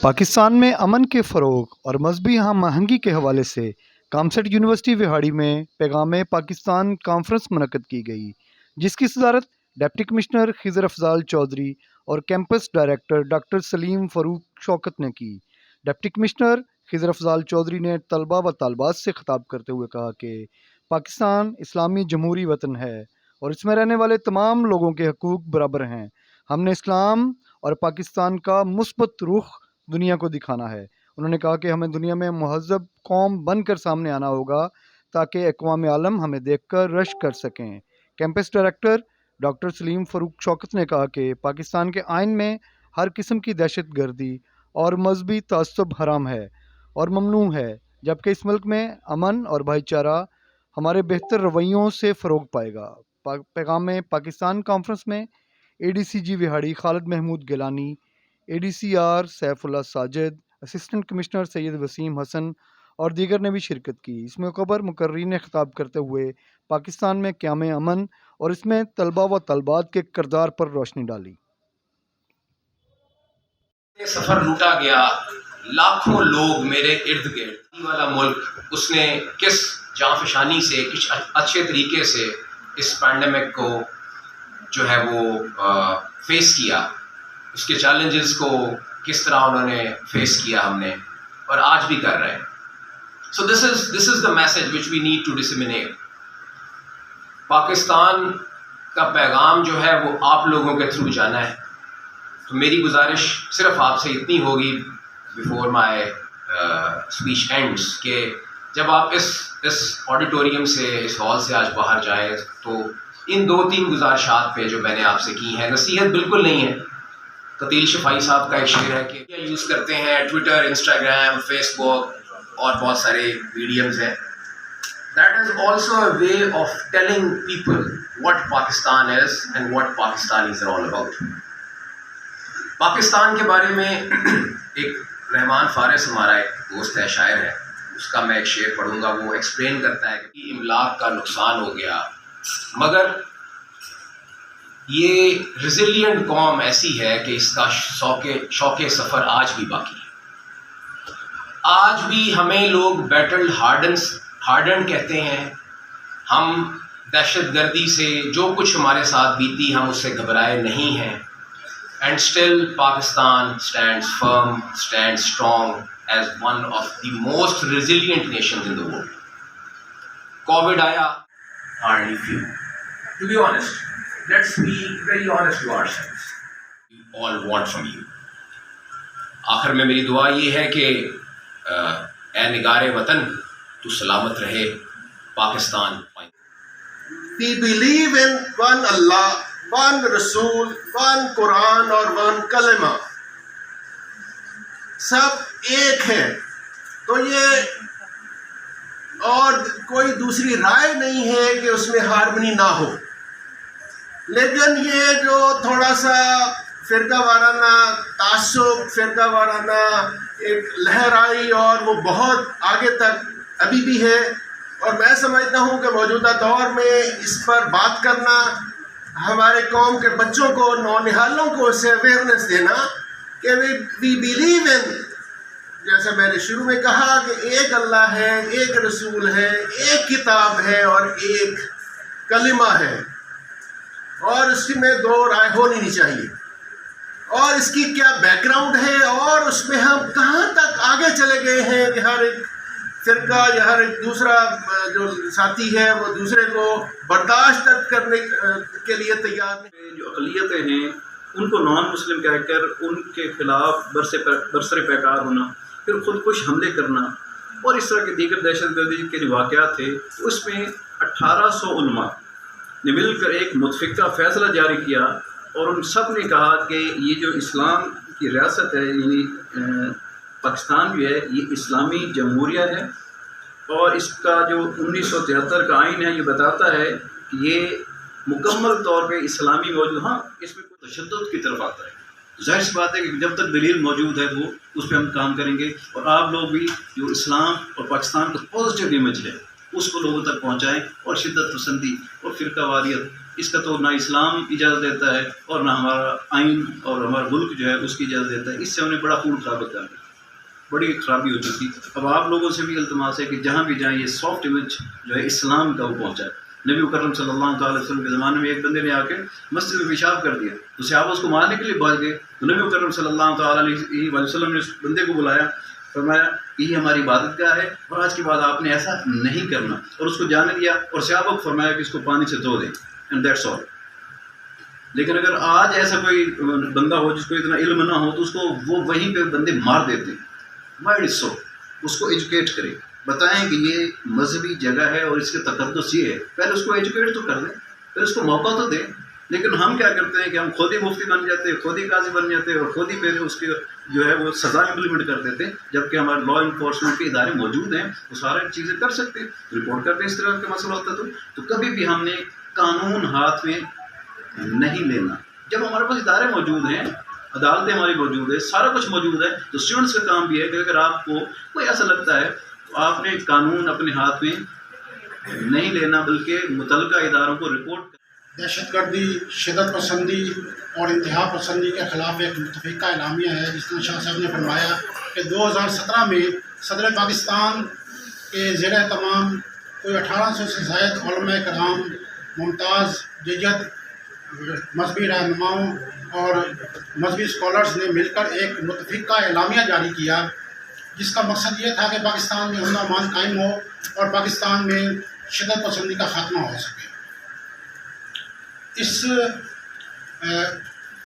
पाकिस्तान में अमन के फ़रोग़ और मजहबी हम आहंगी के हवाले से कामसेट यूनिवर्सिटी विहाड़ी में पैगाम पाकिस्तान कॉन्फ्रेंस मुनक़द की गई, जिसकी सदारत डिप्टी कमिश्नर खिज़र अफ़ज़ाल चौधरी और campus director doctor Salim Farooq Shaukat ने की। डिप्टी कमिश्नर खिज़र अफ़ज़ाल चौधरी ने तलबा व तालबात से ख़िताब करते हुए कहा कि पाकिस्तान इस्लामी जमहूरी वतन है और इसमें रहने वाले तमाम लोगों के हकूक़ बराबर हैं। हमने इस्लाम और पाकिस्तान का मुस्बत रुख दुनिया को दिखाना है। उन्होंने कहा कि हमें दुनिया में महज़ब कौम बनकर सामने आना होगा ताकि अक़वाम आलम हमें देखकर रश्क कर सकें। Campus director doctor Salim Farooq Shaukat ने कहा कि पाकिस्तान के आइन में हर किस्म की दहशत गर्दी और मजहबी तअस्सुब हराम है और ममनू है, जबकि इस मुल्क में अमन और भाईचारा हमारे बेहतर रवैयों से फ़रोग़ पाएगा। पैगाम पाकिस्तान कॉन्फ्रेंस में ADCG Vehari Khalid Mahmood Gilani, ADCR Saifullah Sajid, assistant commissioner Syed Waseem Hassan और दीगर ने भी शिरकत की। इस मौके पर मुकर्रीन ने खिताब करते हुए पाकिस्तान में क़याम अमन और इसमें तलबा व तलबात के किरदार पर रोशनी डाली। सफ़र लूटा गया, लाखों लोग मेरे इर्द गिर्द वाला मुल्क उसने किस जांफशानी से किस अच्छे तरीके से इस पैंडेमिक को जो है वो फेस किया, उसके चैलेंजेस को किस तरह उन्होंने फेस किया हमने, और आज भी कर रहे हैं। So this is the message which we need to disseminate. Pakistan का पैगाम जो है वो आप लोगों के थ्रू जाना है। तो मेरी गुजारिश सिर्फ आपसे इतनी होगी बिफोर माय स्पीच एंड्स कि जब आप इस ऑडिटोरियम से, इस हॉल से आज बाहर जाएं, तो इन 2-3 गुजारिशात पे जो मैंने आपसे की हैं, नसीहत बिल्कुल नहीं है। कतील शफाई साहब का एक शेर है कि यूज़ करते हैं ट्विटर, इंस्टाग्राम, फेसबुक और बहुत सारे मीडियम्स हैं। That is also a way of telling people what Pakistan is and what Pakistanis are all about. Pakistan के बारे में एक रहमान फारिस हमारा एक दोस्त है, शायर है, उसका मैं एक शेर पढ़ूंगा। वो एक्सप्लेन करता है कि इमलाक का नुकसान हो गया, मगर ये रिजिलियंट कौम ऐसी है कि इसका शौक़े सफ़र आज भी बाकी है। आज भी हमें लोग बैटल हार्डन कहते हैं। हम दहशत गर्दी से जो कुछ हमारे साथ बीती, हम उससे घबराए नहीं हैं। And still Pakistan stands firm, stands strong as one of the most resilient nations in the world. COVID आया, hardly few. To be honest, let's be very honest to ourselves. We all want from you. आखिर में मेरी दुआ ये है कि ऐ निगारे वतन, तू सलामत रहे, Pakistan. We believe in one Allah, one रसूल, वन कुरान और वन कलमा, सब एक है। तो ये और कोई दूसरी राय नहीं है कि उसमें हार्मनी ना हो। लेकिन ये जो थोड़ा सा फ़िरका वाराना तासुब, फ़िरका वाराना एक लहर आई और वो बहुत आगे तक अभी भी है, और मैं समझता हूँ कि मौजूदा दौर में इस पर बात करना, हमारे कौम के बच्चों को, नौनिहालों को इससे अवेयरनेस देना कि वी बिलीव इन, जैसा मैंने शुरू में कहा कि एक अल्लाह है, एक रसूल है, एक किताब है और एक कलिमा है, और इसमें 2 राय होनी नहीं चाहिए, और इसकी क्या बैकग्राउंड है और उसमें हम कहाँ तक आगे चले गए हैं कि हर एक फिरका या हर एक दूसरा जो साथी है वो दूसरे को बर्दाश्त तक करने के लिए तैयार नहीं। जो अक़लियतें हैं उनको नॉन मुस्लिम कहकर उनके खिलाफ बरसरे पैकार होना, फिर खुदकुश हमले करना और इस तरह के दीगर दहशतगर्दी के जो वाक़यात थे, उसमें 1800 उलमा ने मिलकर एक मुतफ़िक़ा फ़ैसला जारी किया और उन सब ने कहा कि ये जो इस्लाम की रियासत है, यानी पाकिस्तान भी है, ये इस्लामी जमहूरिया है, और इसका जो 1973 का आइन है ये बताता है कि ये मुकम्मल तौर पे इस्लामी मौजूद, हाँ इसमें कोई तशद्दुद की तरफ आता है। ज़ाहिर सी बात है कि जब तक दलील मौजूद है वो उस पर हम काम करेंगे, और आप लोग भी जो इस्लाम और पाकिस्तान का पॉजिटिव इमेज है उसको लोगों तक पहुँचाएँ, और शिद्दत पसंदी और फ़िरका वारियत اس کا تو نہ اسلام اجازت دیتا ہے اور نہ ہمارا آئین اور ہمارا ملک جو ہے اس کی اجازت دیتا ہے. اس سے انہیں بڑا خون خراب ہوتا ہے، بڑی خرابی ہو چکی. اب آپ لوگوں سے بھی التماس ہے کہ جہاں بھی جائیں یہ سافٹ امیج جو ہے اسلام کا وہ پہنچائے. نبی اکرم صلی اللہ تعالی وسلم کے زمانے میں ایک بندے نے آ کے مسجد میں پیشاب کر دیا تو صحابہ اس کو مارنے کے لیے بھاگ گئے. تو نبی اکرم صلی اللہ تعالی علیہ وسلم نے اس بندے کو بلایا، فرمایا یہ ہماری عبادت گاہ ہے اور آج کے بعد آپ نے ایسا نہیں کرنا، اور اس کو جانے دیا اور صحابہ کو فرمایا کہ اس کو پانی سے دھو دیں، اینڈ دیٹس آل. لیکن اگر آج ایسا کوئی بندہ ہو جس کو اتنا علم نہ ہو تو اس کو وہ وہیں پہ بندے مار دیتے ہیں. Why it so? اس کو ایجوکیٹ کریں، بتائیں کہ یہ مذہبی جگہ ہے اور اس کے تقدس یہ ہے. پہلے اس کو ایجوکیٹ تو کر دیں، پھر اس کو موقع تو دیں. لیکن ہم کیا کرتے ہیں کہ ہم خود ہی مفتی بن جاتے ہیں، خود ہی قاضی بن جاتے ہیں اور خود ہی پھر اس کے جو ہے وہ سزا امپلیمنٹ کر دیتے ہیں، جبکہ ہمارے لا انفورسمنٹ کے ادارے موجود ہیں، وہ سارے چیزیں کر سکتے ہیں، رپورٹ کرتے ہیں. اس طرح کا مسئلہ ہوتا ہے تو کبھی بھی ہم نے قانون ہاتھ میں نہیں لینا. جب ہمارے پاس ادارے موجود ہیں، عدالتیں ہماری موجود ہے، سارا کچھ موجود ہے، تو اسٹوڈنٹس کا کام بھی ہے کہ اگر آپ کو کوئی ایسا لگتا ہے تو آپ نے قانون اپنے ہاتھ میں نہیں لینا بلکہ متعلقہ اداروں کو رپورٹ کرنا. دہشت گردی، شدت پسندی اور انتہا پسندی کے خلاف ایک متفقہ اعلامیہ ہے، جس میں شاہ صاحب نے فرمایا کہ 2017 میں صدر پاکستان کے زیر اہتمام کوئی 1800 سے زائد علماء کرام، ممتاز ججت، مذہبی رہنماؤں اور مذہبی اسکالرز نے مل کر ایک متفقہ اعلامیہ جاری کیا، جس کا مقصد یہ تھا کہ پاکستان میں امن و امان قائم ہو اور پاکستان میں شدت پسندی کا خاتمہ ہو سکے. اس